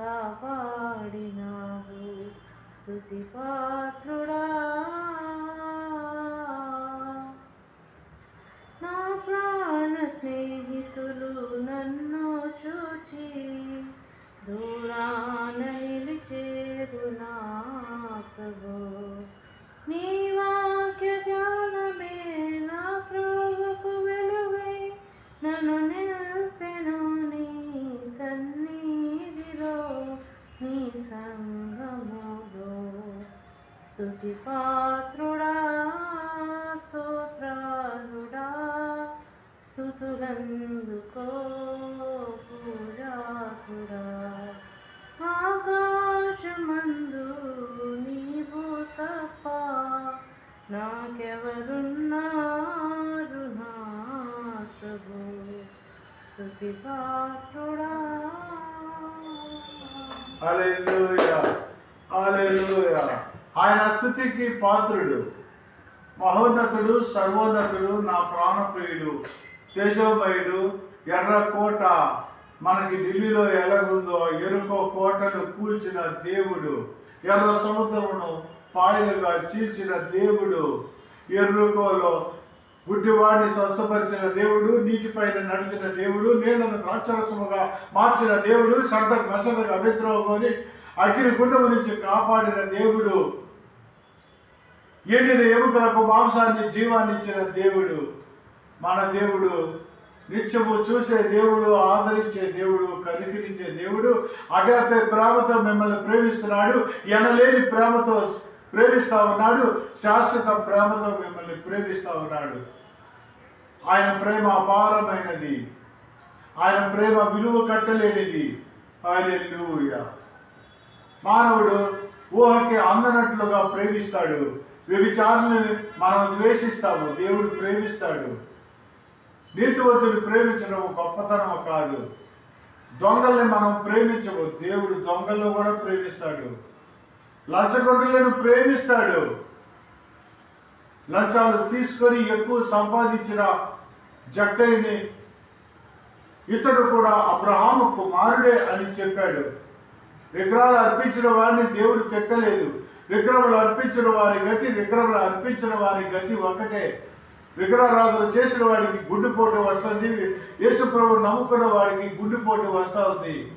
కాపాడినావు. స్తుతి పాత్రుడా నా ప్రాణ స్నేహితులు నన్ను చూచి దూరాన నిలిచేరు నా ప్రభు. నీ వాక్య ధ్యానమే నా త్రోవకు వెలుగై నన్ను నిల్పెను నీ సన్నిధిలో నీ సంగములో. స్తుతి పాత్రుడా స్తోత్రాలుడా స్తుతులందుకో పూజాకుడా. ఆకాశమందు నీవు తప్ప నాకెవరున్నారు నా ప్రభు. స్తుతి పాత్రుడా. హల్లెలూయా హల్లెలూయా. ఆయన స్తుతికి పాత్రుడు, మహోన్నతుడు, సర్వోన్నతుడు, నా ప్రాణప్రియుడు, తేజోమయుడు. ఎర్ర కోట మనకి ఢిల్లీలో ఎలాగుందో ఎరుకో కోటను కూల్చిన దేవుడు, ఎర్ర సముద్రమును పాయలుగా చీల్చిన దేవుడు, ఎర్రుకోలో గుడ్డివాడిని స్వస్థపరిచిన దేవుడు, నీటిపైన నడిచిన దేవుడు, నీళ్లను ద్రాక్షరసముగా మార్చిన దేవుడు, మెసడగా అభిద్రోహంని అగ్ని గుండము నుంచి కాపాడిన దేవుడు, ఎండిన ఎముకలకు మాంసాన్ని జీవాన్ని ఇచ్చిన దేవుడు. మన దేవుడు నిత్యము చూసే దేవుడు, ఆదరించే దేవుడు, కనికరించే దేవుడు. అగాపే ప్రేమతో మిమ్మల్ని ప్రేమిస్తున్నాడు, ఎనలేని ప్రేమతో ప్రేమిస్తా ఉన్నాడు, శాశ్వత ప్రేమతో మిమ్మల్ని ప్రేమిస్తా ఉన్నాడు. ఆయన ప్రేమ అపారమైనది, ఆయన ప్రేమ విలువ కట్టలేనిది. హల్లెలూయా. మానవుడు ఊహకి అందనట్లుగా ప్రేమిస్తాడు. వ్యభిచారుని మనం ద్వేషిస్తాము, దేవుడు ప్రేమిస్తాడు. నీతివంతుని ప్రేమించడం గొప్పతనం కాదు. దొంగల్ని మనం ప్రేమించము, దేవుడు దొంగలను కూడా ప్రేమిస్తాడు. లంచగొండలను ప్రేమిస్తాడు. లంచాలు తీసుకొని ఎక్కువ సంపాదించిన జక్కయ్యని ఇతడు కూడా అబ్రహాము కుమారుడే అని చెప్పాడు. విగ్రహాలు అర్పించిన వారిని దేవుడు తిట్టలేదు. విగ్రహాలు అర్పించిన వారి గతి ఒకటే. విగ్రహారాధన చేసిన వాడికి గుండెపోటు వస్తుంది, యేసు ప్రభువు నమ్ముకున్న వాడికి గుండెపోటు వస్తుంది.